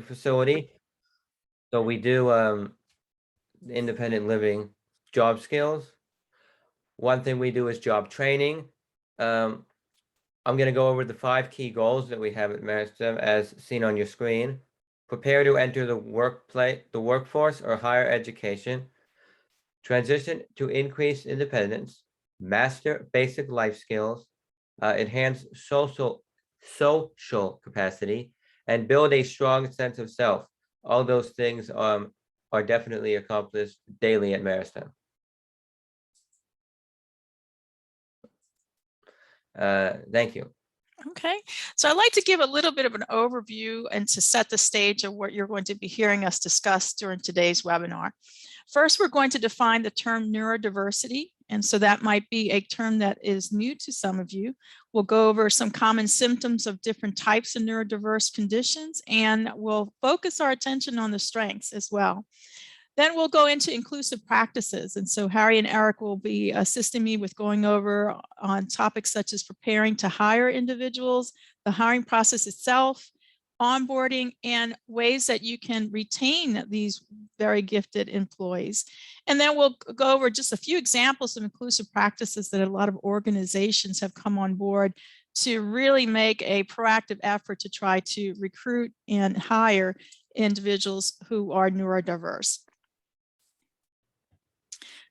facility. So we do independent living job skills. One thing we do is job training. I'm going to go over the 5 key goals that we have at MasterStem as seen on your screen. Prepare to enter the workforce or higher education. Transition to increased independence. Master basic life skills. Enhance social capacity, and build a strong sense of self. All those things are definitely accomplished daily at Maristem. Thank you. Okay, so I'd like to give a little bit of an overview and to set the stage of what you're going to be hearing us discuss during today's webinar. First, we're going to define the term neurodiversity. And so that might be a term that is new to some of you. We'll go over some common symptoms of different types of neurodiverse conditions, and we'll focus our attention on the strengths as well. Then we'll go into inclusive practices. And so Harry and Eric will be assisting me with going over on topics such as preparing to hire individuals, the hiring process itself, onboarding, and ways that you can retain these very gifted employees. And then we'll go over just a few examples of inclusive practices that a lot of organizations have come on board to really make a proactive effort to try to recruit and hire individuals who are neurodiverse.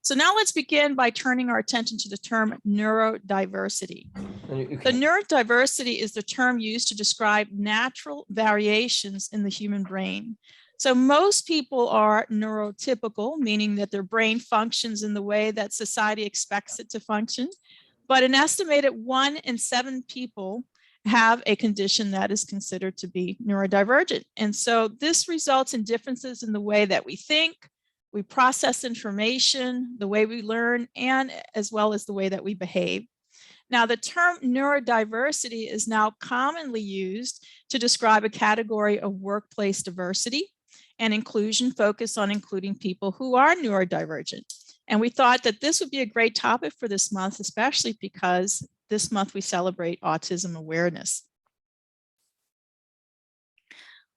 So now let's begin by turning our attention to the term neurodiversity. The neurodiversity is the term used to describe natural variations in the human brain. So most people are neurotypical, meaning that their brain functions in the way that society expects it to function. But an estimated 1 in 7 people have a condition that is considered to be neurodivergent. And so this results in differences in the way that we think, we process information, the way we learn, and as well as the way that we behave. Now, the term neurodiversity is now commonly used to describe a category of workplace diversity and inclusion focused on including people who are neurodivergent. And we thought that this would be a great topic for this month, especially because this month we celebrate autism awareness.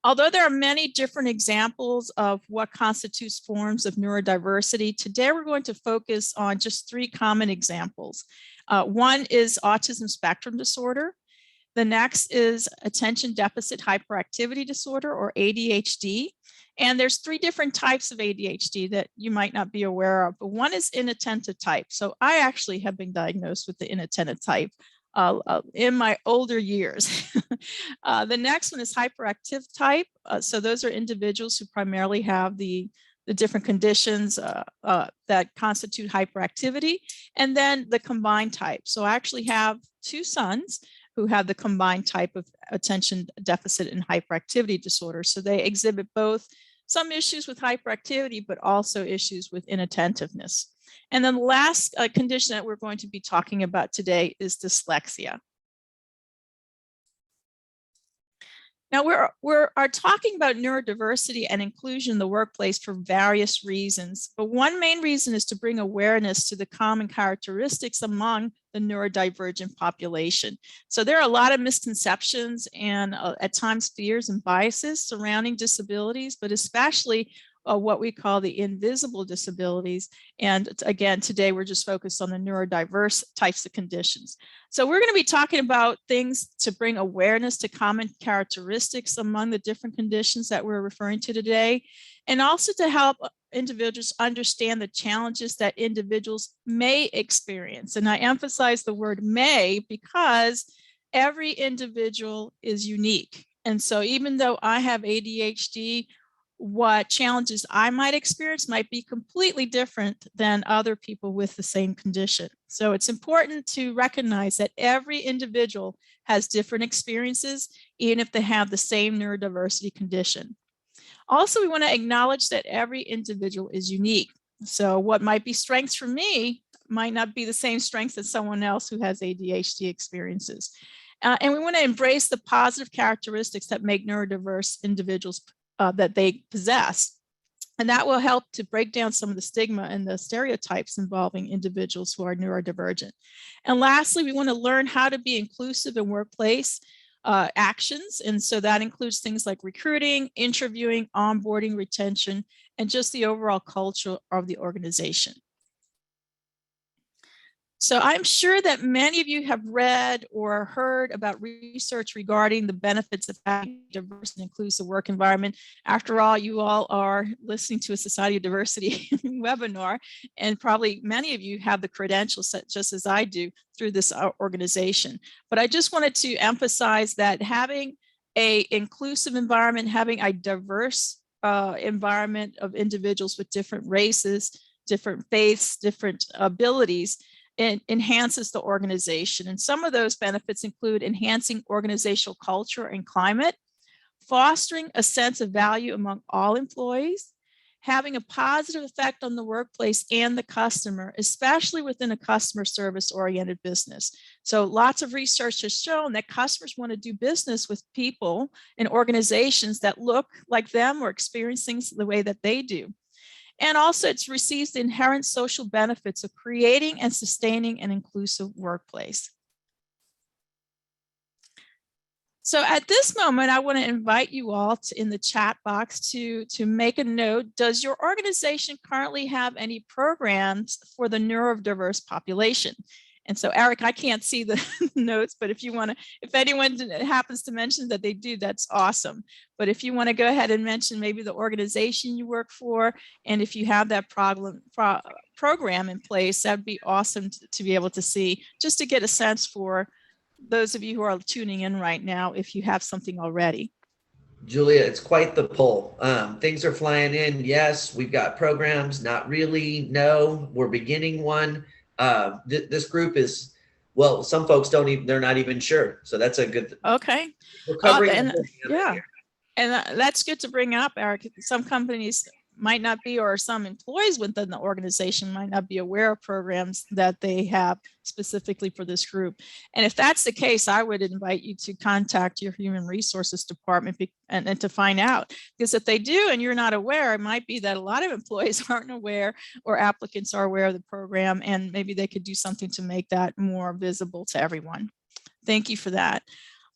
Although there are many different examples of what constitutes forms of neurodiversity, today we're going to focus on just 3 common examples. One is autism spectrum disorder. The next is attention deficit hyperactivity disorder, or ADHD. And there's 3 different types of ADHD that you might not be aware of, but one is inattentive type. So I actually have been diagnosed with the inattentive type in my older years. The next one is hyperactive type. So those are individuals who primarily have the different conditions that constitute hyperactivity. And then the combined type. So I actually have 2 sons who have the combined type of attention deficit and hyperactivity disorder. So they exhibit both some issues with hyperactivity, but also issues with inattentiveness. And then the last condition that we're going to be talking about today is dyslexia. Now, we are talking about neurodiversity and inclusion in the workplace for various reasons, but one main reason is to bring awareness to the common characteristics among the neurodivergent population. So there are a lot of misconceptions and at times fears and biases surrounding disabilities, but especially what we call the invisible disabilities. And again, today we're just focused on the neurodiverse types of conditions. So we're going to be talking about things to bring awareness to common characteristics among the different conditions that we're referring to today, and also to help individuals understand the challenges that individuals may experience. And I emphasize the word may because every individual is unique. And so even though I have ADHD, what challenges I might experience might be completely different than other people with the same condition. So it's important to recognize that every individual has different experiences, even if they have the same neurodiversity condition. Also, we want to acknowledge that every individual is unique. So what might be strengths for me might not be the same strengths as someone else who has ADHD experiences. And we want to embrace the positive characteristics that make neurodiverse individuals that they possess. And that will help to break down some of the stigma and the stereotypes involving individuals who are neurodivergent. And lastly, we want to learn how to be inclusive in workplace actions. And so that includes things like recruiting, interviewing, onboarding, retention, and just the overall culture of the organization. So I'm sure that many of you have read or heard about research regarding the benefits of having a diverse and inclusive work environment. After all, you all are listening to a Society of Diversity webinar, and probably many of you have the credentials set just as I do through this organization. But I just wanted to emphasize that having an inclusive environment, having a diverse environment of individuals with different races, different faiths, different abilities, it enhances the organization. And some of those benefits include enhancing organizational culture and climate, fostering a sense of value among all employees, having a positive effect on the workplace and the customer, especially within a customer service oriented business. So lots of research has shown that customers want to do business with people and organizations that look like them or experience things the way that they do. And also it receives the inherent social benefits of creating and sustaining an inclusive workplace. So at this moment, I want to invite you all in the chat box to make a note. Does your organization currently have any programs for the neurodiverse population? And so, Eric, I can't see the notes, but if you want to, if anyone happens to mention that they do, that's awesome. But if you want to go ahead and mention maybe the organization you work for, and if you have that program in place, that'd be awesome to be able to see, just to get a sense for those of you who are tuning in right now, if you have something already. Julia, it's quite the pull. Things are flying in. Yes, we've got programs. Not really. No, we're beginning one. This group is, well, some folks don't even, they're not even sure. So that's a good. Okay. We're covering yeah. And that's good to bring up, Eric. Some companies might not be, or some employees within the organization might not be aware of programs that they have specifically for this group. And if that's the case, I would invite you to contact your human resources department and to find out, because if they do and you're not aware, it might be that a lot of employees aren't aware, or applicants are aware of the program, and maybe they could do something to make that more visible to everyone. Thank you for that.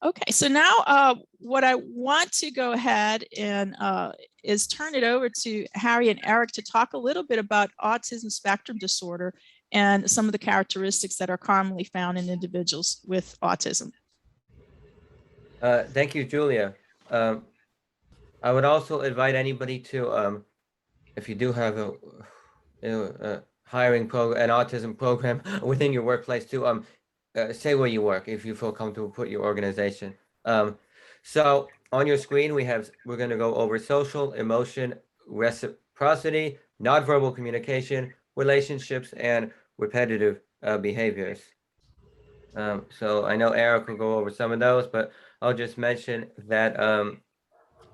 Okay, so now what I want to go ahead and is turn it over to Harry and Eric to talk a little bit about autism spectrum disorder and some of the characteristics that are commonly found in individuals with autism. Thank you, Julia. I would also invite anybody to, if you do have a hiring program, an autism program within your workplace, to say where you work if you feel comfortable, put your organization. So on your screen, we're going to go over social, emotion, reciprocity, nonverbal communication, relationships, and repetitive behaviors. So I know Eric will go over some of those, but I'll just mention that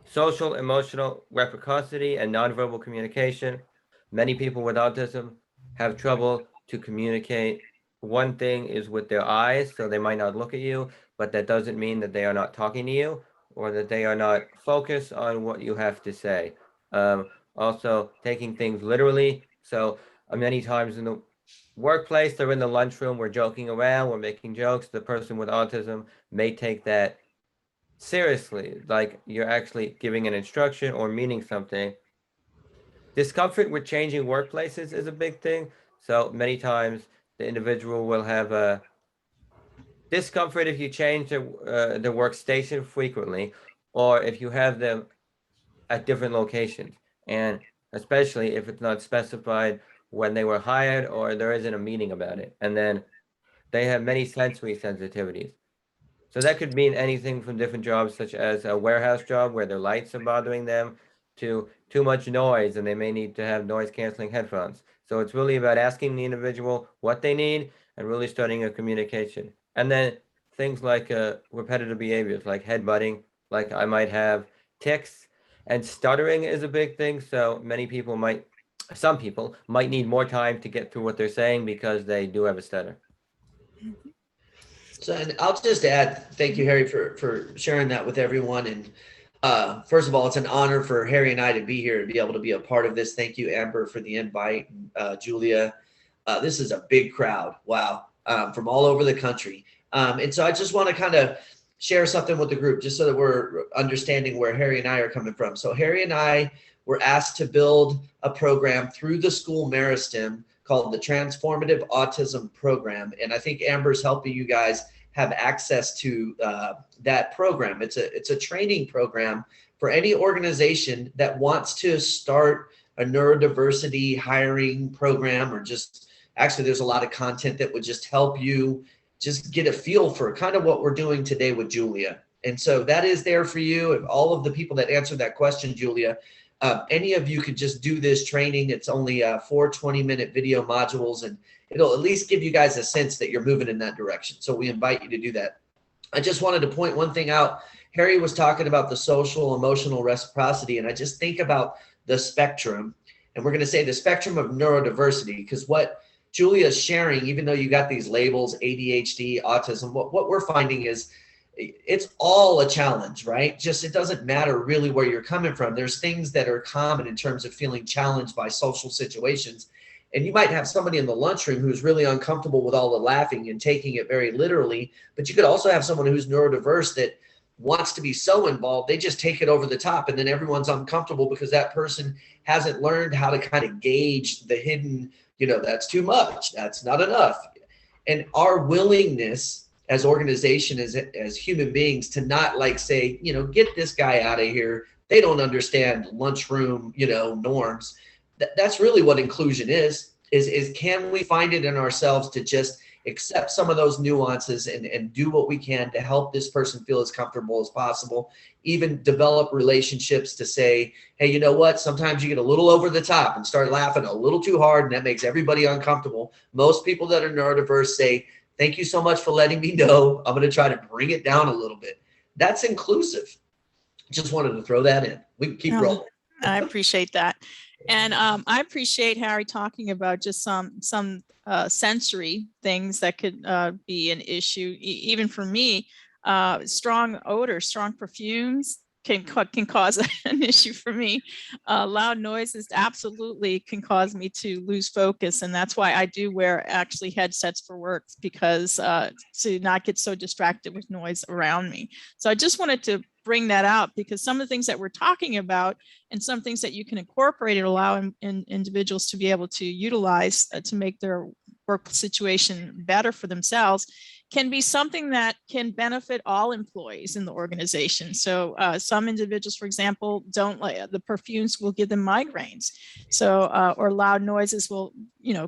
social, emotional, reciprocity, and nonverbal communication. Many people with autism have trouble to communicate. One thing is with their eyes, so they might not look at you, but that doesn't mean that they are not talking to you or that they are not focused on what you have to say. Also, taking things literally. So many times in the workplace, they're in the lunchroom, we're joking around, we're making jokes. The person with autism may take that seriously, like you're actually giving an instruction or meaning something. Discomfort with changing workplaces is a big thing. So many times the individual will have a discomfort if you change the workstation frequently, or if you have them at different locations, and especially if it's not specified when they were hired or there isn't a meeting about it. And then they have many sensory sensitivities. So that could mean anything from different jobs, such as a warehouse job where their lights are bothering them, to too much noise and they may need to have noise canceling headphones. So it's really about asking the individual what they need and really starting a communication. And then things like repetitive behaviors like headbutting, like I might have tics, and stuttering is a big thing. So some people might need more time to get through what they're saying because they do have a stutter. So, and I'll just add, thank you, Harry, for sharing that with everyone. And first of all, it's an honor for Harry and I to be here and be able to be a part of this. Thank you, Amber, for the invite. Julia, this is a big crowd. Wow. From all over the country. And so I just want to kind of share something with the group just so that we're understanding where Harry and I are coming from. So Harry and I were asked to build a program through the school Meristem called the Transformative Autism Program. And I think Amber's helping you guys have access to that program. It's a training program for any organization that wants to start a neurodiversity hiring program, or just actually there's a lot of content that would just help you just get a feel for kind of what we're doing today with Julia. And so that is there for you. And all of the people that answered that question, Julia, any of you could just do this training. It's only 4 20-minute video modules, and it'll at least give you guys a sense that you're moving in that direction. So we invite you to do that. I just wanted to point one thing out. Harry was talking about the social emotional reciprocity, and I just think about the spectrum, and we're going to say the spectrum of neurodiversity, because what Julia's sharing, even though you got these labels, ADHD, autism, what we're finding is it's all a challenge, right? Just, it doesn't matter really where you're coming from. There's things that are common in terms of feeling challenged by social situations. And you might have somebody in the lunchroom who's really uncomfortable with all the laughing and taking it very literally, but you could also have someone who's neurodiverse that wants to be so involved, they just take it over the top, and then everyone's uncomfortable because that person hasn't learned how to kind of gauge the hidden, that's too much, that's not enough. And our willingness as organization, as human beings, to not like say, get this guy out of here, they don't understand lunchroom, norms. That's really what inclusion is can we find it in ourselves to just accept some of those nuances and do what we can to help this person feel as comfortable as possible, even develop relationships to say, hey, you know what, sometimes you get a little over the top and start laughing a little too hard, and that makes everybody uncomfortable. Most people that are neurodiverse say, thank you so much for letting me know, I'm going to try to bring it down a little bit. That's inclusive. Just wanted to throw that in. We can keep rolling. I appreciate that. And I appreciate Harry talking about just some sensory things that could be an issue. Even for me, strong odors, strong perfumes can cause an issue for me. Loud noises absolutely can cause me to lose focus. And that's why I do wear actually headsets for work, because to not get so distracted with noise around me. So I just wanted to bring that out, because some of the things that we're talking about and some things that you can incorporate and allow individuals to be able to utilize to make their work situation better for themselves can be something that can benefit all employees in the organization. So some individuals, for example, don't like the perfumes will give them migraines. So or loud noises will,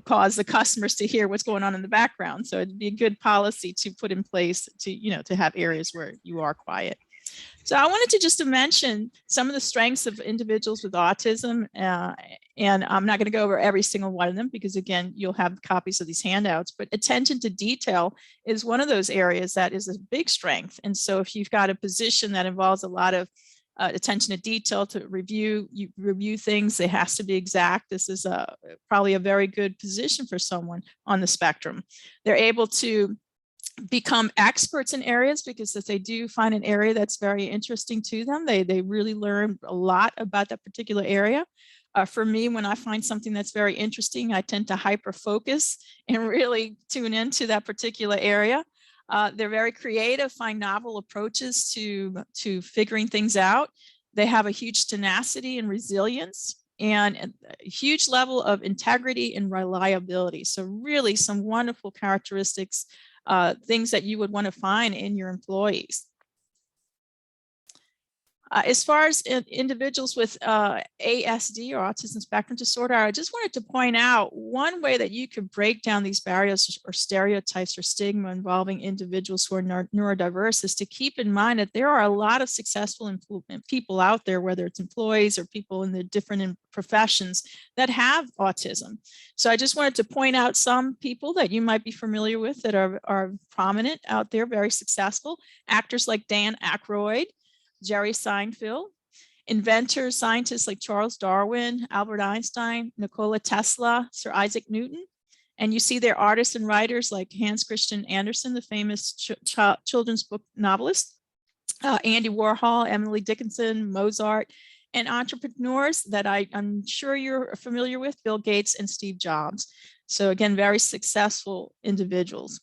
cause the customers to hear what's going on in the background. So it'd be a good policy to put in place to, to have areas where you are quiet. So I wanted to just mention some of the strengths of individuals with autism, and I'm not going to go over every single one of them because, again, you'll have copies of these handouts, but attention to detail is one of those areas that is a big strength. And so if you've got a position that involves a lot of attention to detail to review things, it has to be exact. This is probably a very good position for someone on the spectrum. They're able to become experts in areas because if they do find an area that's very interesting to them, they really learn a lot about that particular area. For me, when I find something that's very interesting, I tend to hyper focus and really tune into that particular area. They're very creative, find novel approaches to figuring things out. They have a huge tenacity and resilience and a huge level of integrity and reliability. So really some wonderful characteristics, things that you would want to find in your employees. As far as individuals with ASD or autism spectrum disorder, I just wanted to point out one way that you could break down these barriers or stereotypes or stigma involving individuals who are neurodiverse is to keep in mind that there are a lot of successful people out there, whether it's employees or people in the different professions that have autism. So I just wanted to point out some people that you might be familiar with that are prominent out there, very successful. Actors like Dan Aykroyd, Jerry Seinfeld, inventors, scientists like Charles Darwin, Albert Einstein, Nikola Tesla, Sir Isaac Newton. And you see their artists and writers like Hans Christian Andersen, the famous children's book novelist, Andy Warhol, Emily Dickinson, Mozart, and entrepreneurs that I'm sure you're familiar with, Bill Gates and Steve Jobs. So again, very successful individuals.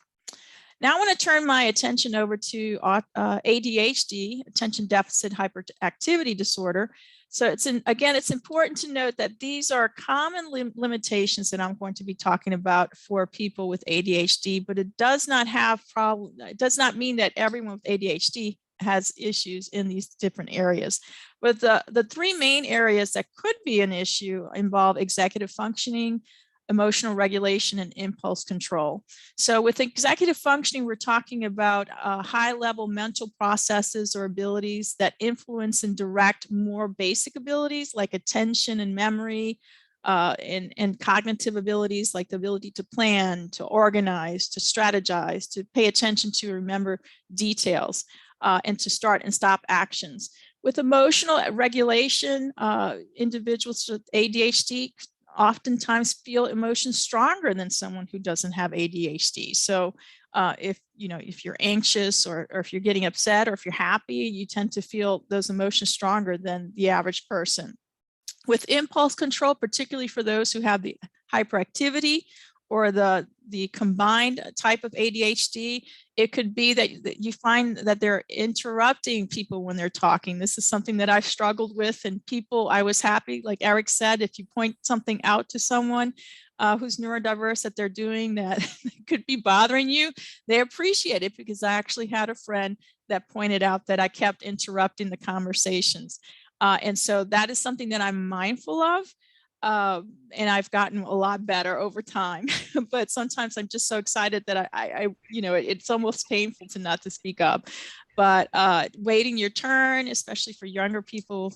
Now I want to turn my attention over to ADHD, attention deficit hyperactivity disorder. So again, it's important to note that these are common limitations that I'm going to be talking about for people with ADHD, but it does not it does not mean that everyone with ADHD has issues in these different areas. But the three main areas that could be an issue involve executive functioning, emotional regulation, and impulse control. So with executive functioning, we're talking about high-level mental processes or abilities that influence and direct more basic abilities like attention and memory, and cognitive abilities like the ability to plan, to organize, to strategize, to pay attention to remember details, and to start and stop actions. With emotional regulation, individuals with ADHD oftentimes feel emotions stronger than someone who doesn't have ADHD. So if you're anxious or if you're getting upset or if you're happy, you tend to feel those emotions stronger than the average person. With impulse control, particularly for those who have the hyperactivity or the combined type of ADHD, it could be that you find that they're interrupting people when they're talking. This is something that I've struggled with, and I was happy, like Eric said, if you point something out to someone who's neurodiverse that they're doing that could be bothering you, they appreciate it, because I actually had a friend that pointed out that I kept interrupting the conversations. And so that is something that I'm mindful of. And I've gotten a lot better over time, but sometimes I'm just so excited that it's almost painful not to speak up. But waiting your turn, especially for younger people,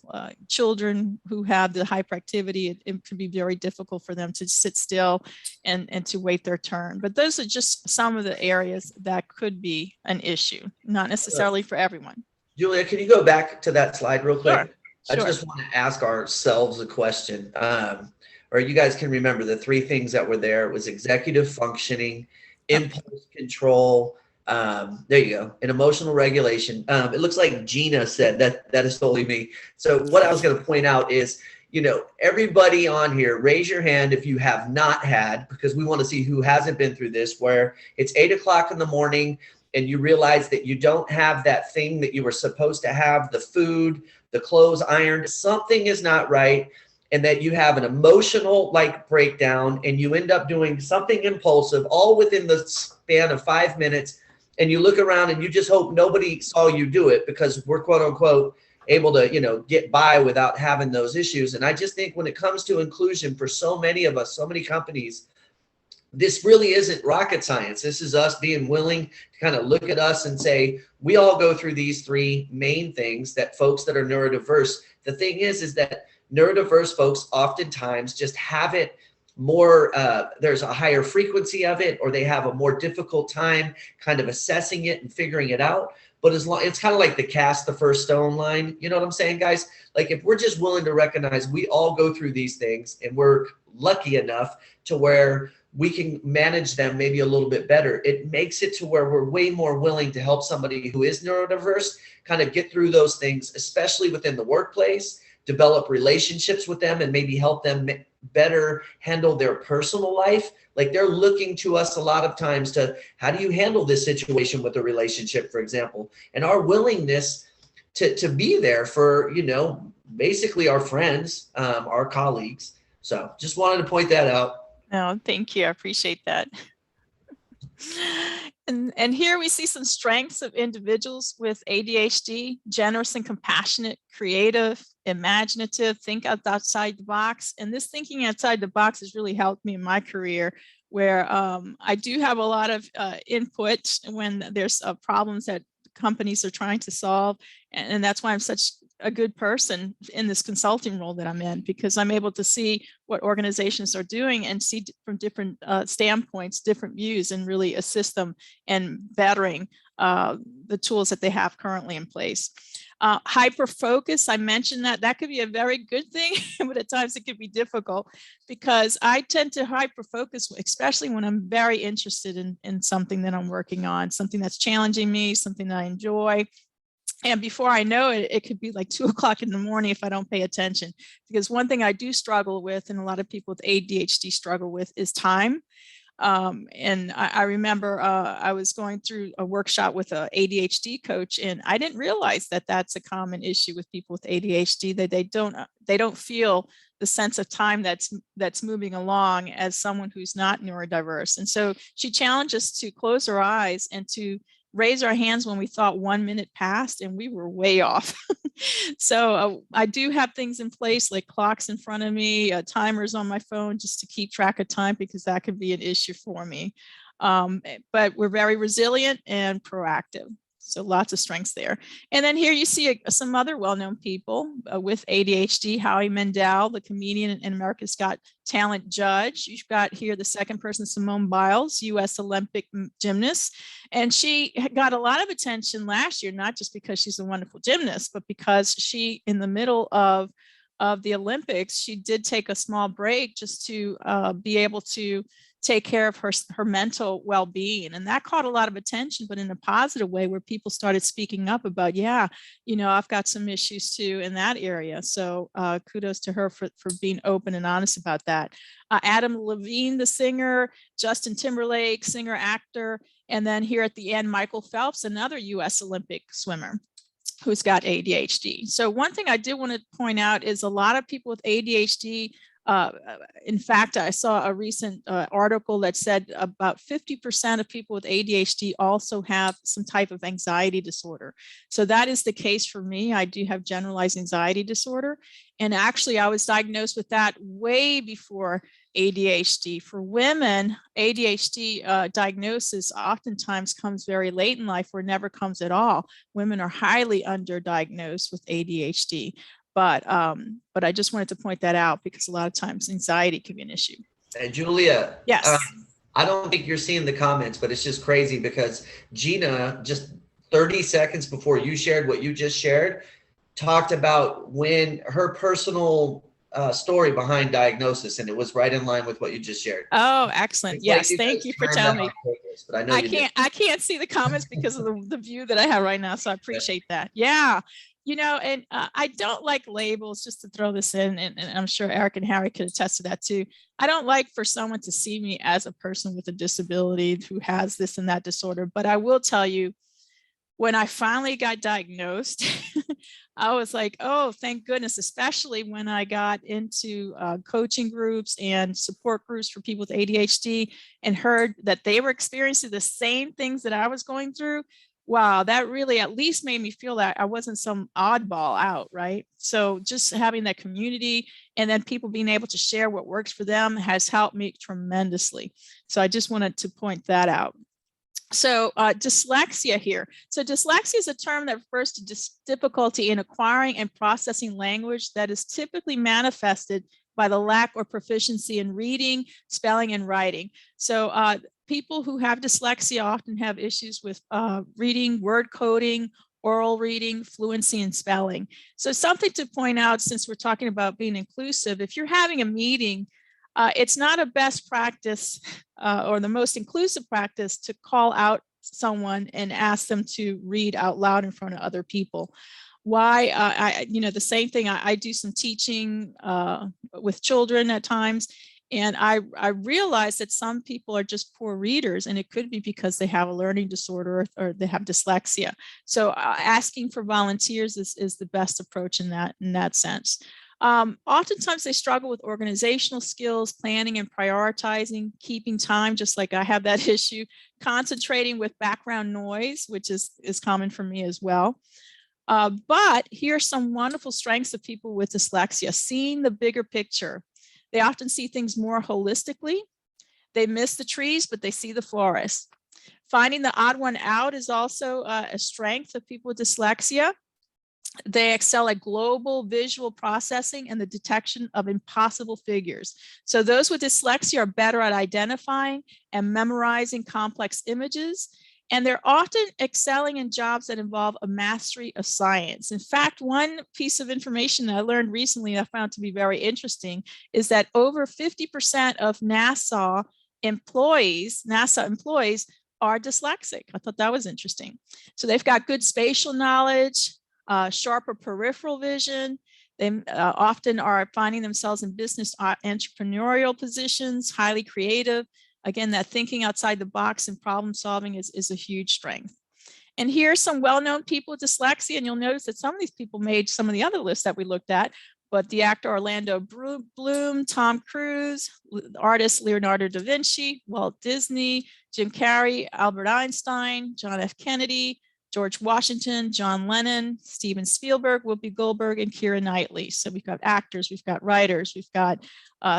children who have the hyperactivity, it can be very difficult for them to sit still and to wait their turn. But those are just some of the areas that could be an issue, not necessarily for everyone. Julia, can you go back to that slide real quick? Sure. I just want to ask ourselves a question, or you guys can remember the three things that were there. It was executive functioning, impulse control, there you go, and emotional regulation. It looks like Gina said that is totally me. So what I was going to point out is, everybody on here, raise your hand if you have not had, because we want to see who hasn't been through this, where it's 8 o'clock in the morning and you realize that you don't have that thing that you were supposed to have, the food, the clothes ironed, something is not right, and that you have an emotional breakdown and you end up doing something impulsive all within the span of 5 minutes, and you look around and you just hope nobody saw you do it, because we're quote unquote able to get by without having those issues. And I just think when it comes to inclusion for so many of us, so many companies, this really isn't rocket science. This is us being willing to kind of look at us and say, we all go through these three main things that folks that are neurodiverse. The thing is that neurodiverse folks oftentimes just have it more, there's a higher frequency of it, or they have a more difficult time kind of assessing it and figuring it out. But it's kind of like the cast the first stone line. You know what I'm saying, guys? Like, if we're just willing to recognize we all go through these things, and we're lucky enough to where we can manage them maybe a little bit better, it makes it to where we're way more willing to help somebody who is neurodiverse kind of get through those things, especially within the workplace, develop relationships with them, and maybe help them better handle their personal life. Like, they're looking to us a lot of times to, how do you handle this situation with a relationship, for example? And our willingness to be there for, basically our friends, our colleagues. So just wanted to point that out. Oh, thank you. I appreciate that. And here we see some strengths of individuals with ADHD: generous and compassionate, creative, imaginative, think outside the box. And this thinking outside the box has really helped me in my career, where I do have a lot of input when there's problems that companies are trying to solve. And that's why I'm such a good person in this consulting role that I'm in, because I'm able to see what organizations are doing and see from different standpoints, different views, and really assist them in bettering the tools that they have currently in place. Hyper focus, I mentioned that could be a very good thing, but at times it could be difficult, because I tend to hyper focus, especially when I'm very interested in something that I'm working on, something that's challenging me, something that I enjoy. And before I know it, it could be like 2 o'clock in the morning if I don't pay attention. Because one thing I do struggle with, and a lot of people with ADHD struggle with, is time. And I remember I was going through a workshop with an ADHD coach, and I didn't realize that that's a common issue with people with ADHD, that they don't feel the sense of time that's moving along as someone who's not neurodiverse. And so she challenged us to close our eyes and to raise our hands when we thought 1 minute passed, and we were way off. So I do have things in place like clocks in front of me, timers on my phone just to keep track of time, because that could be an issue for me. But we're very resilient and proactive. So lots of strengths there. And then here you see some other well-known people with ADHD. Howie Mandel, the comedian and America's Got Talent judge. You've got here the second person, Simone Biles, U.S. Olympic gymnast. And she got a lot of attention last year, not just because she's a wonderful gymnast, but because she, in the middle of the Olympics, she did take a small break just to be able to take care of her mental well-being. And that caught a lot of attention, but in a positive way, where people started speaking up about, yeah, you know, I've got some issues too in that area. So kudos to her for being open and honest about that. Adam Levine, the singer, Justin Timberlake, singer, actor, and then here at the end, Michael Phelps, another US Olympic swimmer who's got ADHD. So one thing I did want to point out is a lot of people with ADHD. In fact, I saw a recent article that said about 50% of people with ADHD also have some type of anxiety disorder. So that is the case for me. I do have generalized anxiety disorder. And actually, I was diagnosed with that way before ADHD. For women, ADHD diagnosis oftentimes comes very late in life or never comes at all. Women are highly underdiagnosed with ADHD. But I just wanted to point that out because a lot of times anxiety can be an issue. Hey, Julia. Yes. I don't think you're seeing the comments, but it's just crazy because Gina, just 30 seconds before you shared what you just shared, talked about when her personal story behind diagnosis, and it was right in line with what you just shared. Oh, excellent. Yes, thank you for telling me. But I know I can't see the comments because of the view that I have right now, so I appreciate that. Yeah. You know, and I don't like labels, just to throw this in, and I'm sure Eric and Harry could attest to that too. I don't like for someone to see me as a person with a disability who has this and that disorder. But I will tell you, when I finally got diagnosed, I was like, oh, thank goodness, especially when I got into coaching groups and support groups for people with ADHD and heard that they were experiencing the same things that I was going through. Wow, that really at least made me feel that I wasn't some oddball out, right? So just having that community and then people being able to share what works for them has helped me tremendously. So I just wanted to point that out. So dyslexia here. So dyslexia is a term that refers to difficulty in acquiring and processing language that is typically manifested by the lack or proficiency in reading, spelling, and writing. So people who have dyslexia often have issues with reading, word coding, oral reading, fluency, and spelling. So something to point out, since we're talking about being inclusive, if you're having a meeting, it's not a best practice or the most inclusive practice to call out someone and ask them to read out loud in front of other people. Why? The same thing, I do some teaching with children at times, and I realize that some people are just poor readers, and it could be because they have a learning disorder or they have dyslexia. So asking for volunteers is the best approach in that sense. Oftentimes they struggle with organizational skills, planning and prioritizing, keeping time, just like I have that issue, concentrating with background noise, which is common for me as well. But here are some wonderful strengths of people with dyslexia: seeing the bigger picture. They often see things more holistically. They miss the trees, but they see the forest. Finding the odd one out is also a strength of people with dyslexia. They excel at global visual processing and the detection of impossible figures. So those with dyslexia are better at identifying and memorizing complex images, and they're often excelling in jobs that involve a mastery of science. In fact, one piece of information that I learned recently I found to be very interesting is that over 50% of NASA employees are dyslexic. I thought that was interesting. So they've got good spatial knowledge, sharper peripheral vision. They often are finding themselves in business entrepreneurial positions, highly creative, Again, that thinking outside the box and problem solving is a huge strength. And here are some well-known people with dyslexia, and you'll notice that some of these people made some of the other lists that we looked at, but the actor Orlando Bloom, Tom Cruise, the artist Leonardo da Vinci, Walt Disney, Jim Carrey, Albert Einstein, John F. Kennedy, George Washington, John Lennon, Steven Spielberg, Whoopi Goldberg, and Keira Knightley. So we've got actors, we've got writers, we've got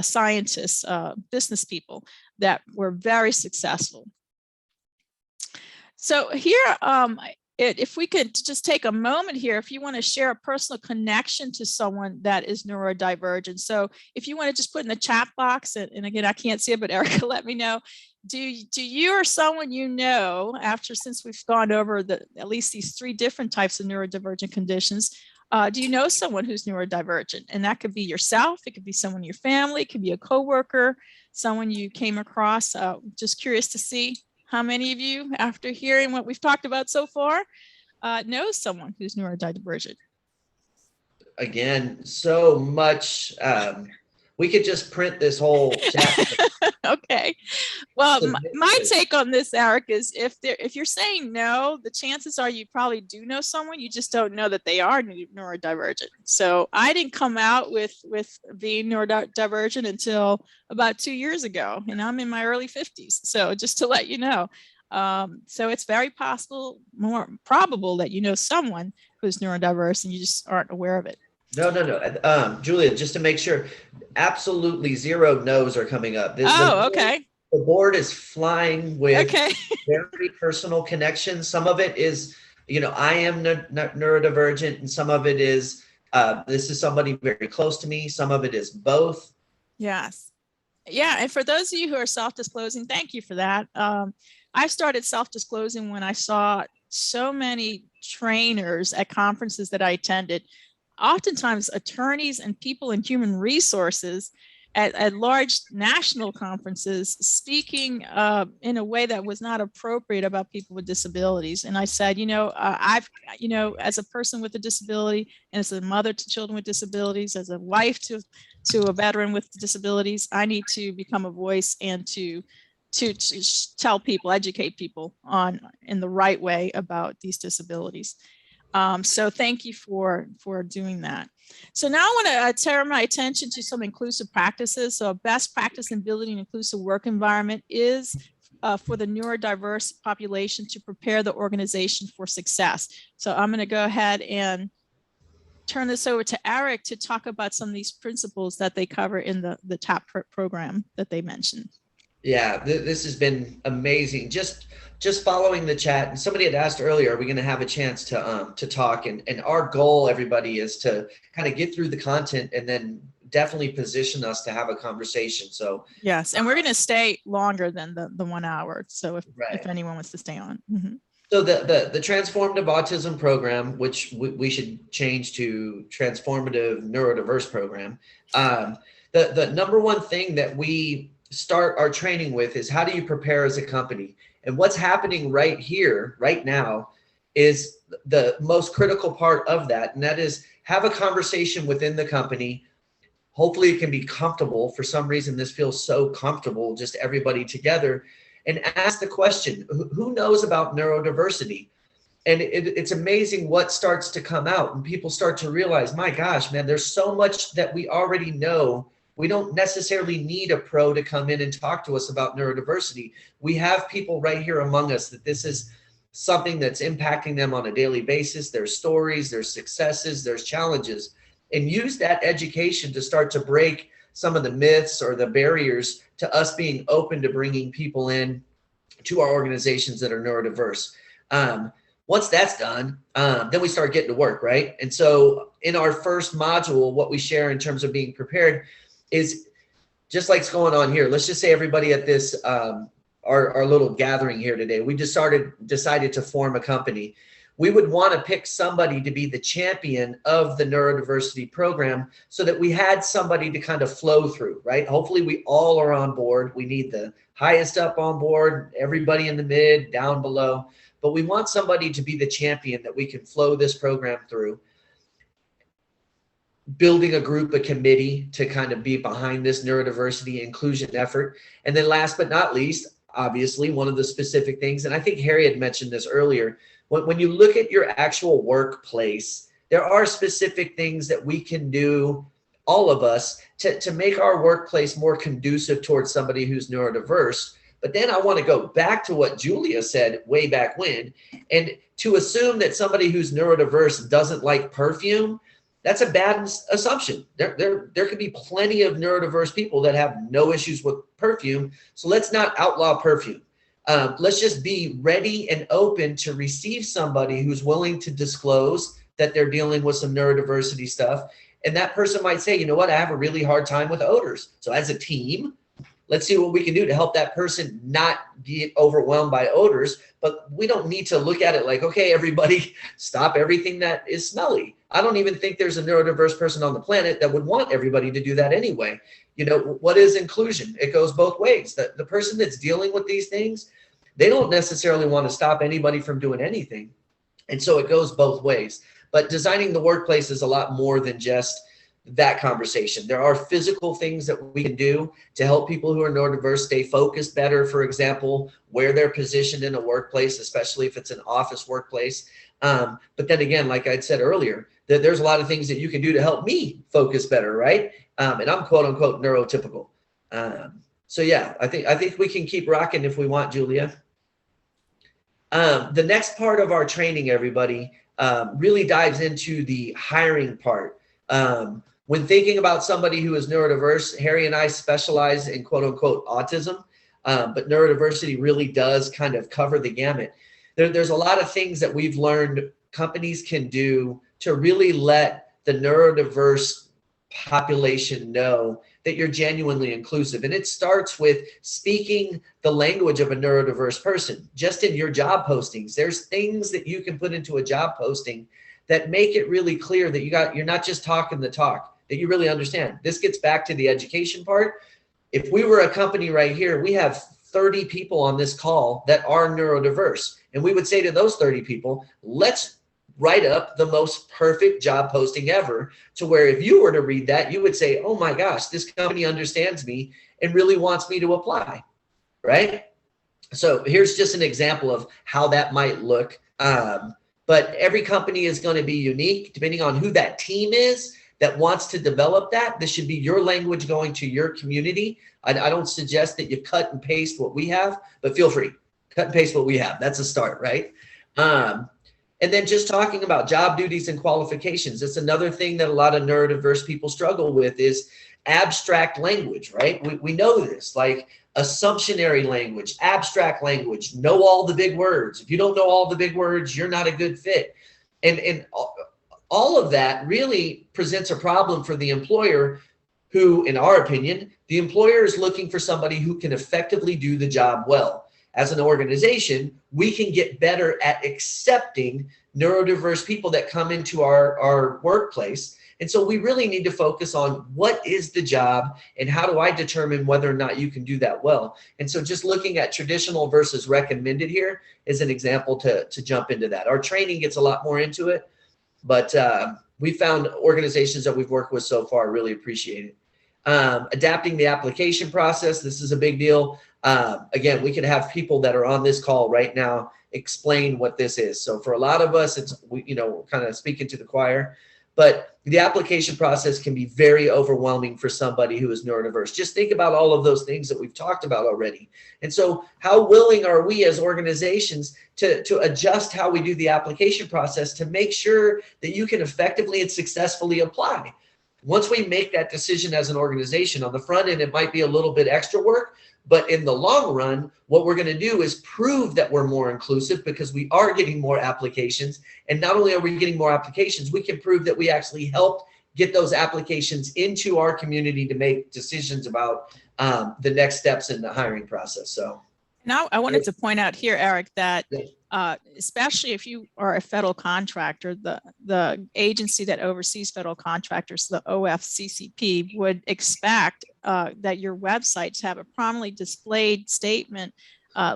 scientists, business people that were very successful. So here, if we could just take a moment here, if you want to share a personal connection to someone that is neurodivergent. So if you want to just put in the chat box, and again, I can't see it, but Erica, let me know. Do you or someone you know, since we've gone over at least these 3 different types of neurodivergent conditions, do you know someone who's neurodivergent? And that could be yourself, it could be someone in your family, it could be a coworker, someone you came across. Just curious to see how many of you, after hearing what we've talked about so far, know someone who's neurodivergent? Again, so much. We could just print this whole chapter. Okay. Well, my take on this, Eric, is if you're saying no, the chances are you probably do know someone, you just don't know that they are neurodivergent. So I didn't come out with being neurodivergent until about 2 years ago, and I'm in my early 50s. So just to let you know. So it's very possible, more probable, that you know someone who's neurodiverse and you just aren't aware of it. No. Julia, just to make sure, absolutely 0 no's are coming up. Okay. The board is flying with Okay. very personal connections. Some of it is, I am neurodivergent, and some of it is, this is somebody very close to me. Some of it is both. Yes. Yeah. And for those of you who are self-disclosing, thank you for that. I started self-disclosing when I saw so many trainers at conferences that I attended, oftentimes attorneys and people in human resources at large national conferences, speaking in a way that was not appropriate about people with disabilities. And I said, as a person with a disability, and as a mother to children with disabilities, as a wife to a veteran with disabilities, I need to become a voice and to tell people, educate people in the right way about these disabilities. So thank you for doing that. So now I want to turn my attention to some inclusive practices. So a best practice in building an inclusive work environment is for the neurodiverse population to prepare the organization for success. So I'm going to go ahead and turn this over to Eric to talk about some of these principles that they cover in the TAP program that they mentioned. Yeah, this has been amazing. Just following the chat, and somebody had asked earlier, are we going to have a chance to talk? And our goal, everybody, is to kind of get through the content and then definitely position us to have a conversation. So yes, and we're going to stay longer than the 1 hour. So if anyone wants to stay on. Mm-hmm. So the transformative autism program, which we should change to transformative neurodiverse program. The number one thing that we start our training with is, how do you prepare as a company? And what's happening right here, right now, is the most critical part of that. And that is, have a conversation within the company. Hopefully it can be comfortable. For some reason, this feels so comfortable, just everybody together, and ask the question, who knows about neurodiversity? And it's amazing what starts to come out, and people start to realize, my gosh, man, there's so much that we already know. We don't necessarily need a pro to come in and talk to us about neurodiversity. We have people right here among us that this is something that's impacting them on a daily basis. There's stories, there's successes, there's challenges, and use that education to start to break some of the myths or the barriers to us being open to bringing people in to our organizations that are neurodiverse. Once that's done, then we start getting to work, right? And so in our first module, what we share in terms of being prepared is just like what's going on here. Let's just say everybody at this, our little gathering here today, we decided to form a company. We would want to pick somebody to be the champion of the neurodiversity program so that we had somebody to kind of flow through, right? Hopefully we all are on board. We need the highest up on board, everybody in the mid, down below, but we want somebody to be the champion that we can flow this program through. building a group, a committee to kind of be behind this neurodiversity inclusion effort. And then last but not least, obviously, one of the specific things, and I think Harry had mentioned this earlier, when you look at your actual workplace, there are specific things that we can do, all of us, to make our workplace more conducive towards somebody who's neurodiverse. But then I want to go back to what Julia said way back when, and to assume that somebody who's neurodiverse doesn't like perfume, that's a bad assumption. There could be plenty of neurodiverse people that have no issues with perfume. So let's not outlaw perfume. Let's just be ready and open to receive somebody who's willing to disclose that they're dealing with some neurodiversity stuff. And that person might say, you know what, I have a really hard time with odors. So as a team, let's see what we can do to help that person not get overwhelmed by odors. But we don't need to look at it like, okay, everybody stop everything that is smelly. I don't even think there's a neurodiverse person on the planet that would want everybody to do that anyway. You know, what is inclusion? It goes both ways. The person that's dealing with these things, they don't necessarily want to stop anybody from doing anything. And so it goes both ways. But designing the workplace is a lot more than just that conversation. There are physical things that we can do to help people who are neurodiverse stay focused better. For example, where they're positioned in a workplace, especially if it's an office workplace. But then again, like I said earlier, that there's a lot of things that you can do to help me focus better, right? And I'm quote unquote neurotypical. So yeah, I think we can keep rocking if we want, Julia. The next part of our training, everybody, really dives into the hiring part. When thinking about somebody who is neurodiverse, Harry and I specialize in quote unquote autism, but neurodiversity really does kind of cover the gamut. There's a lot of things that we've learned companies can do to really let the neurodiverse population know that you're genuinely inclusive. And it starts with speaking the language of a neurodiverse person. Just in your job postings, there's things that you can put into a job posting that make it really clear that you're not just talking the talk, that you really understand. This gets back to the education part. If we were a company right here, we have 30 people on this call that are neurodiverse. And we would say to those 30 people, let's write up the most perfect job posting ever, to where if you were to read that, you would say, oh my gosh, this company understands me and really wants me to apply, right? So here's just an example of how that might look. But every company is going to be unique depending on who that team is that wants to develop that. This should be your language going to your community. I don't suggest that you cut and paste what we have, but feel free, cut and paste what we have. That's a start, right? And then just talking about job duties and qualifications. It's another thing that a lot of neurodiverse people struggle with is abstract language, right? We know this, like assumptionary language, abstract language, know all the big words. If you don't know all the big words, you're not a good fit. And all of that really presents a problem for the employer who, in our opinion, the employer is looking for somebody who can effectively do the job well. As an organization, we can get better at accepting neurodiverse people that come into our workplace. And so we really need to focus on what is the job and how do I determine whether or not you can do that well. And so just looking at traditional versus recommended here is an example to jump into that. Our training gets a lot more into it, but we found organizations that we've worked with so far really appreciate it. Adapting the application process. This is a big deal. Again, we could have people that are on this call right now explain what this is. So for a lot of us, it's, kind of speaking to the choir, but the application process can be very overwhelming for somebody who is neurodiverse. Just think about all of those things that we've talked about already. And so how willing are we as organizations to adjust how we do the application process to make sure that you can effectively and successfully apply? Once we make that decision as an organization, on the front end, it might be a little bit extra work, but in the long run, what we're going to do is prove that we're more inclusive because we are getting more applications. And not only are we getting more applications, we can prove that we actually helped get those applications into our community to make decisions about the next steps in the hiring process. So now I wanted to point out here, Eric, that especially if you are a federal contractor, the agency that oversees federal contractors, the OFCCP, would expect that your websites have a prominently displayed statement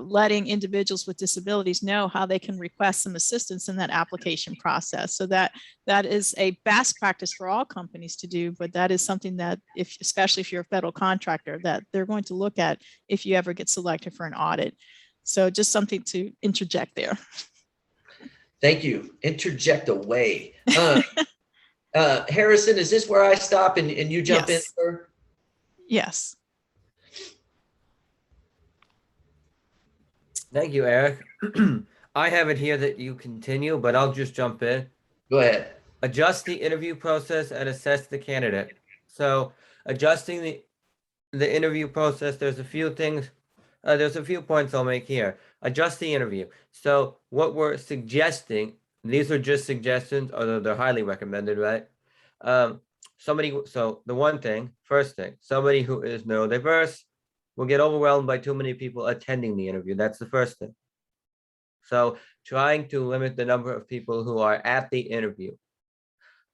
letting individuals with disabilities know how they can request some assistance in that application process. So that is a best practice for all companies to do, but that is something that, especially if you're a federal contractor, that they're going to look at if you ever get selected for an audit. So just something to interject there. Thank you. Interject away. Harrison, is this where I stop and you jump in, sir? Yes. Thank you, Eric. I have it here that you continue, but I'll just jump in. Go ahead. Adjust the interview process and assess the candidate. So adjusting the interview process, there's a few things, there's a few points I'll make here. Adjust the interview. So what we're suggesting, these are just suggestions, although they're highly recommended, right? So the first thing, somebody who is neurodiverse will get overwhelmed by too many people attending the interview. That's the first thing. So trying to limit the number of people who are at the interview.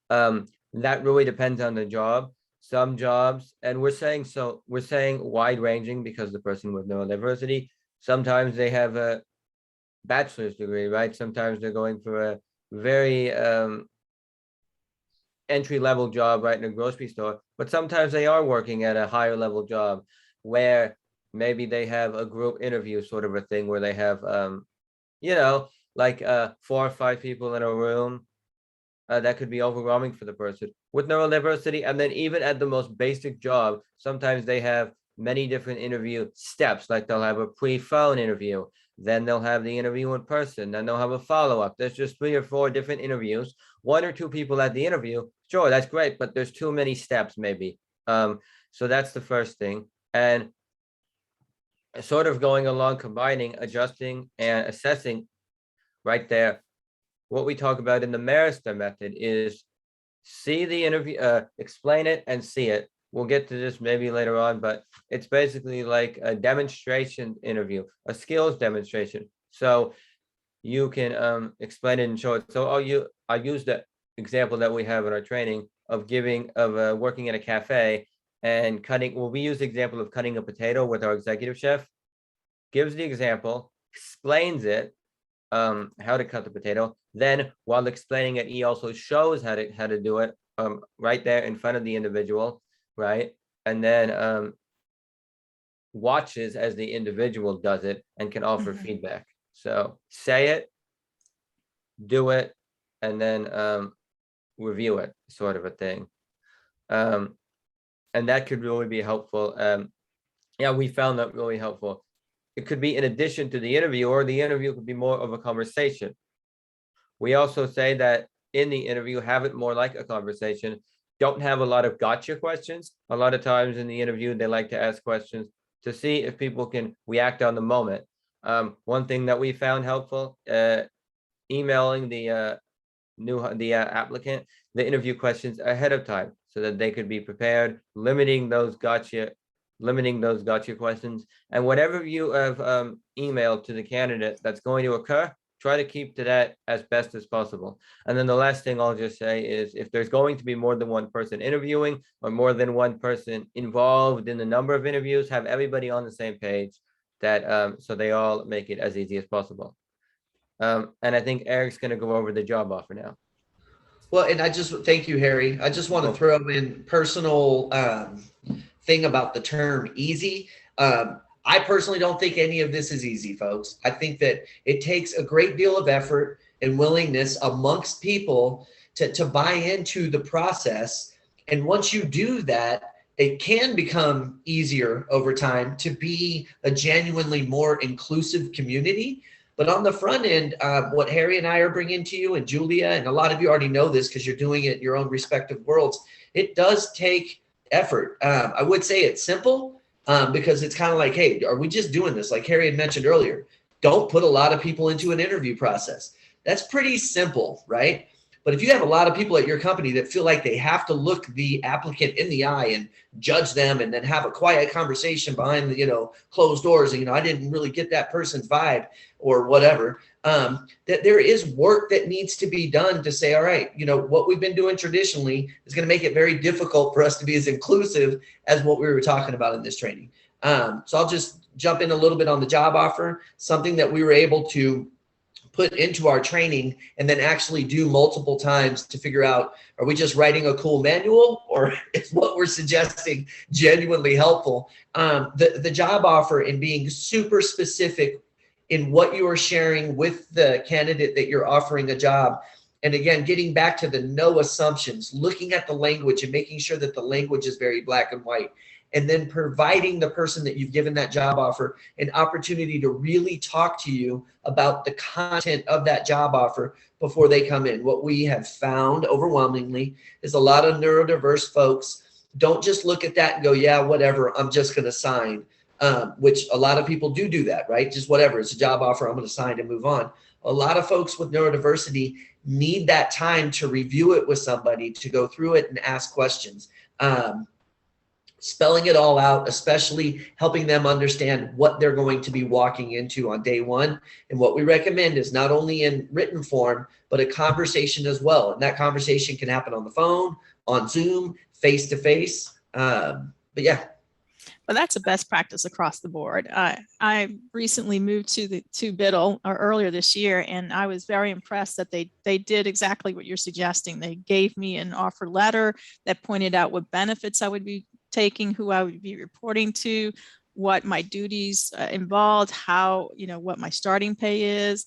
That really depends on the job. Some jobs, and we're saying wide ranging because the person with neurodiversity, sometimes they have a bachelor's degree, right? Sometimes they're going for a very entry-level job right in a grocery store, but sometimes they are working at a higher level job where maybe they have a group interview sort of a thing where they have like 4 or 5 people in a room. That could be overwhelming for the person with neurodiversity. And then even at the most basic job, sometimes they have many different interview steps, like they'll have a pre-phone interview, then they'll have the interview in person, then they'll have a follow-up. There's just 3 or 4 different interviews, 1 or 2 people at the interview. Sure, that's great, but there's too many steps maybe. So that's the first thing. And sort of going along, combining, adjusting and assessing right there. What we talk about in the Marister method is see the interview, explain it and see it. We'll get to this maybe later on, but it's basically like a demonstration interview, a skills demonstration. So you can explain it and show it. So I use the example that we have in our training of working at a cafe and cutting. Well, we use the example of cutting a potato with our executive chef. Gives the example, explains it, how to cut the potato. Then while explaining it, he also shows how to do it right there in front of the individual, right? And then watches as the individual does it and can offer feedback. So say it, do it, and then review it, sort of a thing. And that could really be helpful. Yeah, we found that really helpful. It could be in addition to the interview, or the interview could be more of a conversation. We also say that in the interview, have it more like a conversation. Don't have a lot of gotcha questions. A lot of times in the interview, they like to ask questions to see if people can react on the moment. One thing that we found helpful, emailing the applicant the interview questions ahead of time so that they could be prepared, limiting those gotcha questions. And whatever you have emailed to the candidate that's going to occur, try to keep to that as best as possible. And then the last thing I'll just say is, if there's going to be more than one person interviewing or more than one person involved in the number of interviews, have everybody on the same page, that so they all make it as easy as possible. And I think Eric's going to go over the job offer now. Well, and thank you, Harry. I just want to throw in personal thing about the term easy. I personally don't think any of this is easy, folks. I think that it takes a great deal of effort and willingness amongst people to buy into the process. And once you do that, it can become easier over time to be a genuinely more inclusive community. But on the front end, what Harry and I are bringing to you, and Julia, and a lot of you already know this because you're doing it in your own respective worlds, it does take effort. I would say it's simple because it's kind of like, hey, are we just doing this? Like Harry had mentioned earlier, don't put a lot of people into an interview process. That's pretty simple, right? But if you have a lot of people at your company that feel like they have to look the applicant in the eye and judge them and then have a quiet conversation behind the, closed doors, and, I didn't really get that person's vibe or whatever, that there is work that needs to be done to say, all right, what we've been doing traditionally is going to make it very difficult for us to be as inclusive as what we were talking about in this training. So I'll just jump in a little bit on the job offer, something that we were able to put into our training and then actually do multiple times to figure out, are we just writing a cool manual, or is what we're suggesting genuinely helpful? The job offer and being super specific in what you are sharing with the candidate that you're offering a job. And again, getting back to the no assumptions, looking at the language and making sure that the language is very black and white, and then providing the person that you've given that job offer an opportunity to really talk to you about the content of that job offer before they come in. What we have found overwhelmingly is a lot of neurodiverse folks don't just look at that and go, yeah, whatever, I'm just going to sign, which a lot of people do that, right? Just whatever, it's a job offer, I'm going to sign and move on. A lot of folks with neurodiversity need that time to review it with somebody, to go through it and ask questions. Spelling it all out, especially helping them understand what they're going to be walking into on day one. And what we recommend is not only in written form, but a conversation as well. And that conversation can happen on the phone, on Zoom, face to face. But yeah. Well, that's a best practice across the board. I recently moved to Biddle earlier this year, and I was very impressed that they did exactly what you're suggesting. They gave me an offer letter that pointed out what benefits I would be taking, who I would be reporting to, what my duties involved, how, what my starting pay is,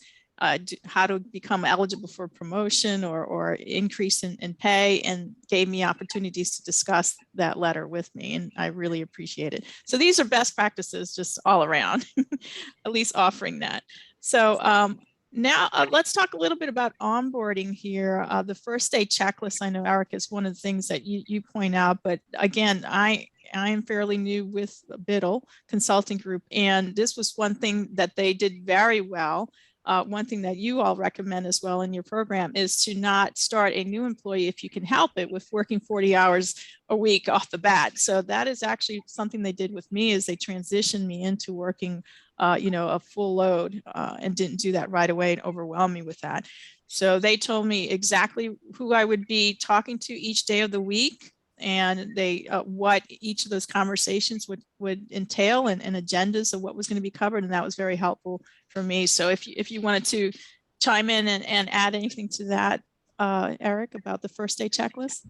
how to become eligible for promotion or increase in pay, and gave me opportunities to discuss that letter with me. And I really appreciate it. So these are best practices just all around, at least offering that. So now let's talk a little bit about onboarding here. The first day checklist, I know, Eric, is one of the things that you point out, but again, I am fairly new with Biddle Consulting Group, and this was one thing that they did very well. One thing that you all recommend as well in your program is to not start a new employee, if you can help it, with working 40 hours a week off the bat. So that is actually something they did with me, is they transitioned me into working a full load, and didn't do that right away and overwhelm me with that. So they told me exactly who I would be talking to each day of the week, and they what each of those conversations would entail, and agendas of what was going to be covered, and that was very helpful for me. So if you wanted to chime in and add anything to that, Eric, about the first day checklist.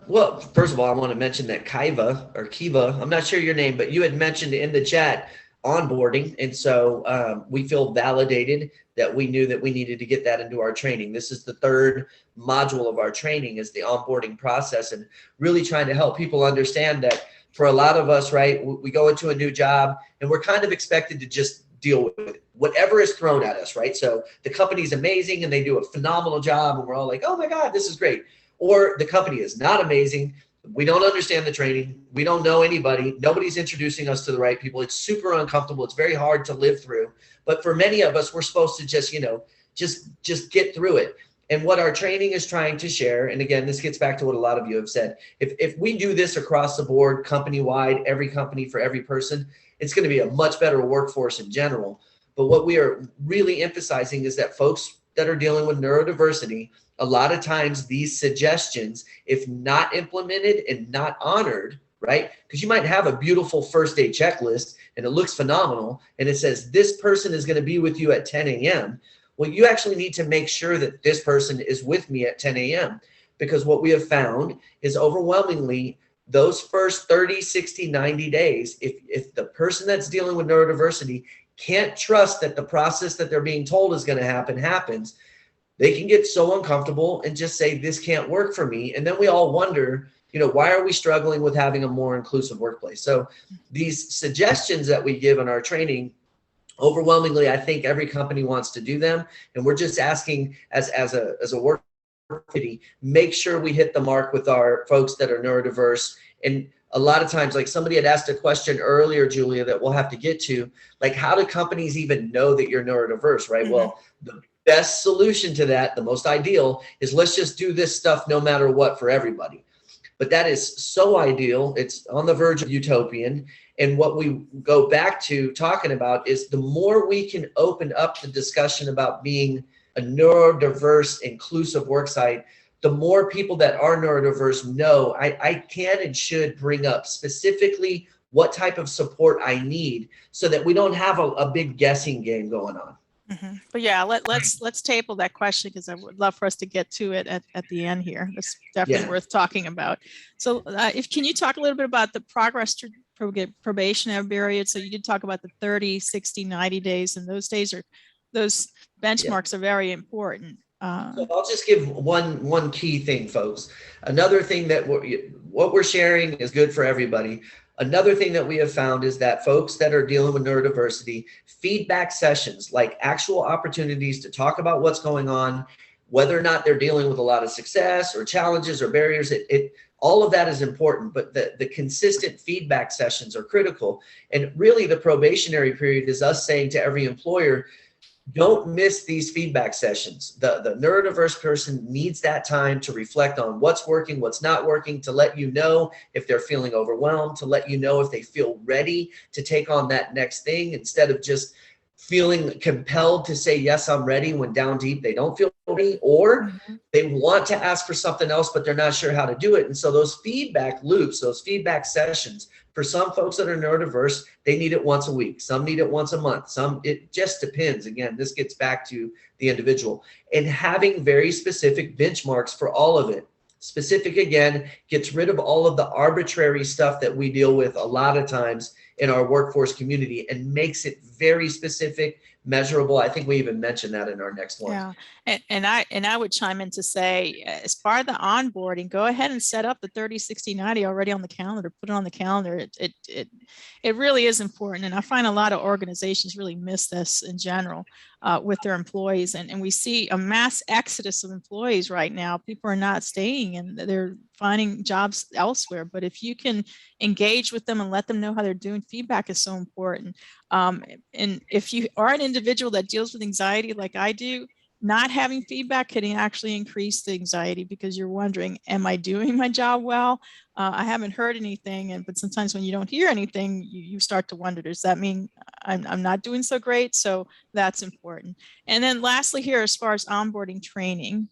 Well, first of all, I want to mention that Kiva, I'm not sure your name, but you had mentioned in the chat onboarding, and so we feel validated that we knew that we needed to get that into our training. This is the third module of our training, is the onboarding process, and really trying to help people understand that for a lot of us, right, we go into a new job and we're kind of expected to just deal with whatever is thrown at us, right? So the company's amazing and they do a phenomenal job and we're all like, oh my God, this is great. Or the company is not amazing. We don't understand the training. We don't know anybody. Nobody's introducing us to the right people. It's super uncomfortable. It's very hard to live through. But for many of us, we're supposed to just, just get through it. And what our training is trying to share, and again, this gets back to what a lot of you have said, if we do this across the board, company-wide, every company for every person, it's going to be a much better workforce in general. But what we are really emphasizing is that folks that are dealing with neurodiversity, a lot of times these suggestions, if not implemented and not honored, right? Because you might have a beautiful first day checklist and it looks phenomenal and it says this person is going to be with you at 10 a.m. Well, you actually need to make sure that this person is with me at 10 a.m. because what we have found is overwhelmingly those first 30, 60, 90 days, if the person that's dealing with neurodiversity can't trust that the process that they're being told is going to happen happens, they can get so uncomfortable and just say, this can't work for me. And then we all wonder, why are we struggling with having a more inclusive workplace? So these suggestions that we give in our training, overwhelmingly, I think every company wants to do them. And we're just asking as a work committee, make sure we hit the mark with our folks that are neurodiverse. And a lot of times, like somebody had asked a question earlier, Julia, that we'll have to get to, like, how do companies even know that you're neurodiverse, right? Mm-hmm. Well, the best solution to that, the most ideal, is let's just do this stuff no matter what for everybody. But that is so ideal. It's on the verge of utopian. And what we go back to talking about is the more we can open up the discussion about being a neurodiverse, inclusive worksite, the more people that are neurodiverse know I can and should bring up specifically what type of support I need so that we don't have a big guessing game going on. But yeah, let's table that question because I would love for us to get to it at the end here. That's definitely worth talking about. So can you talk a little bit about the progress to probationary period? So you did talk about the 30, 60, 90 days, and those benchmarks are very important. So I'll just give one key thing, folks. Another thing that what we're sharing is good for everybody. Another thing that we have found is that folks that are dealing with neurodiversity, feedback sessions, like actual opportunities to talk about what's going on, whether or not they're dealing with a lot of success or challenges or barriers, all of that is important, but the consistent feedback sessions are critical. And really the probationary period is us saying to every employer, don't miss these feedback sessions. The neurodiverse person needs that time to reflect on what's working, what's not working, to let you know if they're feeling overwhelmed, to let you know if they feel ready to take on that next thing, instead of just feeling compelled to say, yes, I'm ready, when down deep they don't feel ready, or they want to ask for something else, but they're not sure how to do it. And so those feedback loops, those feedback sessions, for some folks that are neurodiverse, they need it once a week. Some need it once a month. It just depends. Again, this gets back to the individual. And having very specific benchmarks for all of it. Specific, again, gets rid of all of the arbitrary stuff that we deal with a lot of times in our workforce community and makes it very specific, measurable. I think we even mentioned that in our next one. Yeah, and I would chime in to say, as part of the onboarding, go ahead and set up the 30, 60, 90 already on the calendar, put it on the calendar. It really is important. And I find a lot of organizations really miss this in general with their employees. And we see a mass exodus of employees right now. People are not staying and they're finding jobs elsewhere. But if you can engage with them and let them know how they're doing, feedback is so important. And if you are an individual that deals with anxiety like I do, not having feedback can actually increase the anxiety because you're wondering, am I doing my job well? I haven't heard anything, but sometimes when you don't hear anything, you start to wonder, does that mean I'm not doing so great? So that's important. And then lastly here, as far as onboarding training,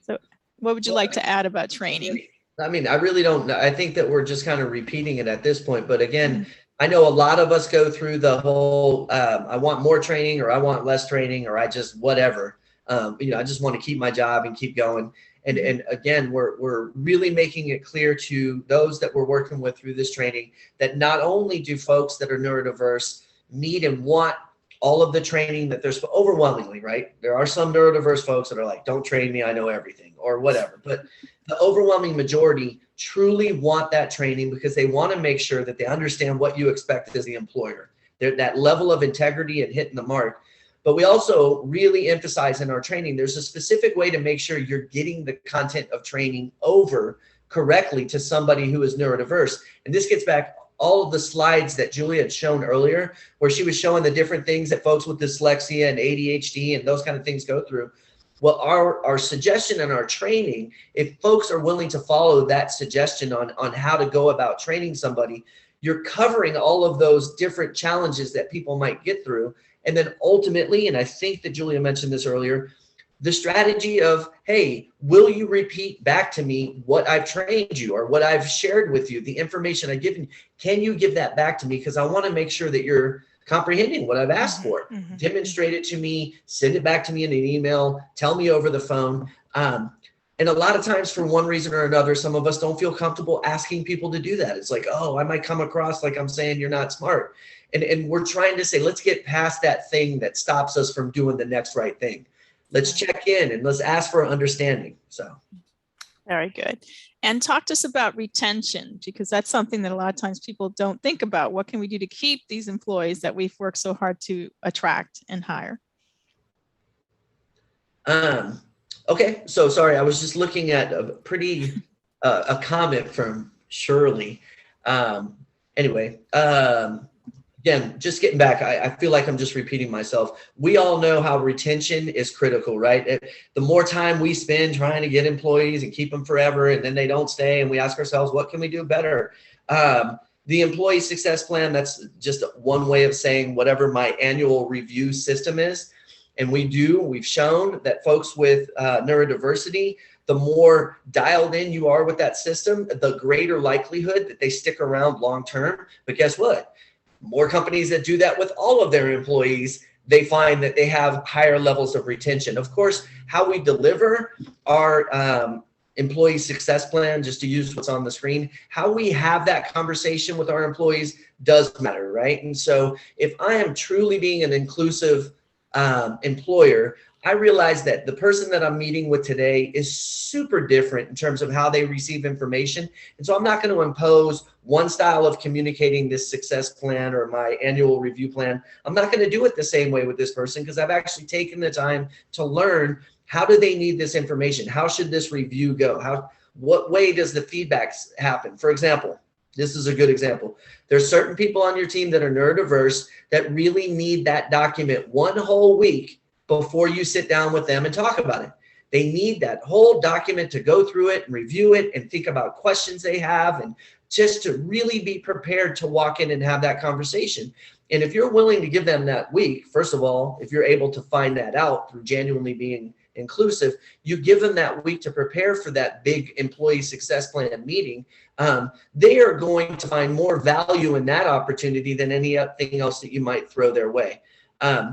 so what would you like to add about training? I mean, I really don't know. I think that we're just kind of repeating it at this point, but again, I know a lot of us go through the whole, I want more training or I want less training or I just whatever. I just want to keep my job and keep going. And again, we're really making it clear to those that we're working with through this training that not only do folks that are neurodiverse need and want all of the training that there's overwhelmingly, right? There are some neurodiverse folks that are like, don't train me, I know everything or whatever. But the overwhelming majority truly want that training because they want to make sure that they understand what you expect as the employer. That level of integrity and hitting the mark. But we also really emphasize in our training, there's a specific way to make sure you're getting the content of training over correctly to somebody who is neurodiverse. And this gets back all of the slides that Julia had shown earlier, where she was showing the different things that folks with dyslexia and ADHD and those kind of things go through. Well, our suggestion and our training, if folks are willing to follow that suggestion on how to go about training somebody, you're covering all of those different challenges that people might get through. And then ultimately, and I think that Julia mentioned this earlier, the strategy of, hey, will you repeat back to me what I've trained you or what I've shared with you, the information I've given you? Can you give that back to me? Because I want to make sure that you're comprehending what I've asked for. Demonstrate it to me, send it back to me in an email, tell me over the phone. And a lot of times for one reason or another, some of us don't feel comfortable asking people to do that. It's like, oh, I might come across like I'm saying you're not smart. And we're trying to say, let's get past that thing that stops us from doing the next right thing. Let's check in and let's ask for understanding. So. Very good. And talk to us about retention, because that's something that a lot of times people don't think about. What can we do to keep these employees that we've worked so hard to attract and hire? Okay, so sorry, I was just looking at a comment from Shirley. Anyway, again, just getting back, I feel like I'm just repeating myself. We all know how retention is critical, right? The more time we spend trying to get employees and keep them forever, and then they don't stay, and we ask ourselves, what can we do better? The employee success plan, that's just one way of saying whatever my annual review system is. And we've shown that folks with neurodiversity, the more dialed in you are with that system, the greater likelihood that they stick around long term. But guess what? More companies that do that with all of their employees, they find that they have higher levels of retention. Of course, how we deliver our employee success plan, just to use what's on the screen, how we have that conversation with our employees does matter, right? And so if I am truly being an inclusive employer, I realize that the person that I'm meeting with today is super different in terms of how they receive information. And so I'm not going to impose one style of communicating this success plan or my annual review plan. I'm not going to do it the same way with this person, because I've actually taken the time to learn, how do they need this information? How should this review go? What way does the feedback happen? For example, this is a good example. There's certain people on your team that are neurodiverse that really need that document one whole week before you sit down with them and talk about it. They need that whole document to go through it and review it and think about questions they have, and just to really be prepared to walk in and have that conversation. And if you're willing to give them that week, first of all, if you're able to find that out through genuinely being inclusive, you give them that week to prepare for that big employee success plan meeting. They are going to find more value in that opportunity than anything else that you might throw their way.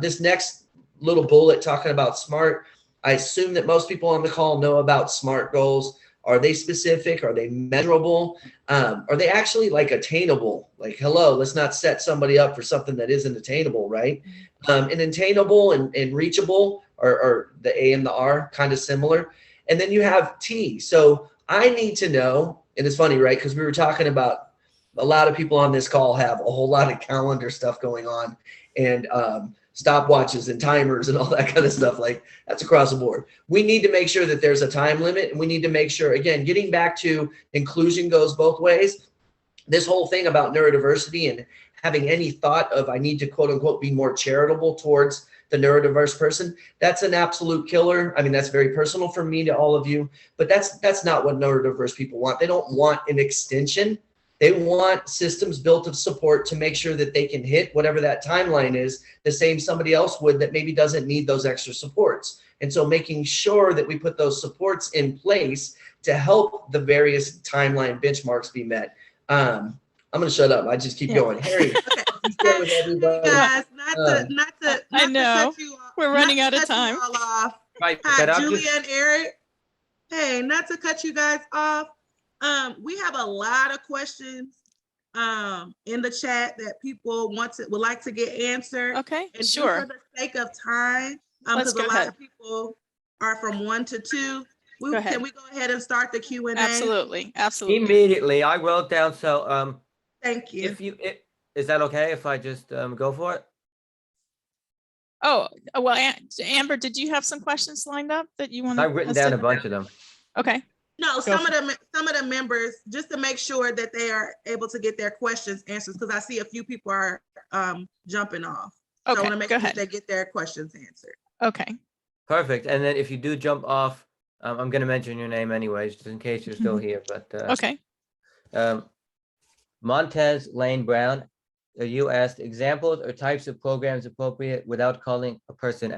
This next little bullet talking about SMART, I assume that most people on the call know about SMART goals. Are they specific? Are they measurable? Are they actually like attainable? Like, hello, let's not set somebody up for something that isn't attainable, right? And attainable and reachable are the A and the R, kind of similar. And then you have T. So I need to know, and it's funny, right? Because we were talking about, a lot of people on this call have a whole lot of calendar stuff going on, and stopwatches and timers and all that kind of stuff. Like, that's across the board. We need to make sure that there's a time limit, and we need to make sure, again, getting back to inclusion goes both ways. This whole thing about neurodiversity and having any thought of, I need to quote unquote be more charitable towards the neurodiverse person, that's an absolute killer. I mean, that's very personal for me to all of you, but that's not what neurodiverse people want. They don't want an extension. They want systems built of support to make sure that they can hit whatever that timeline is, the same somebody else would that maybe doesn't need those extra supports. And so making sure that we put those supports in place to help the various timeline benchmarks be met. I'm going to shut up. I just keep going. Harry, share with everybody. Guys, not to I know. cut you off. We're running out of time. Right, Hi, but Julia and Eric. Hey, not to cut you guys off. We have a lot of questions in the chat that people would like to get answered. Okay, And sure. for the sake of time, Let's because a go lot ahead. of people are from 1 to 2. Go ahead. Can we go ahead and start the Q&A? Absolutely, absolutely. immediately I wrote down, so Thank you. is that okay if I just go for it? Oh, well, Amber, did you have some questions lined up that you want to? I've written down a bunch of them. Okay, No, Go some of the members, just to make sure that they are able to get their questions answered, because I see a few people are jumping off. So I okay, want to make go sure ahead. they get their questions answered. Okay, Perfect. And then if you do jump off, I'm going to mention your name anyways, just in case you're still here. But okay. Montez Lane Brown, you asked examples or types of programs appropriate without calling a person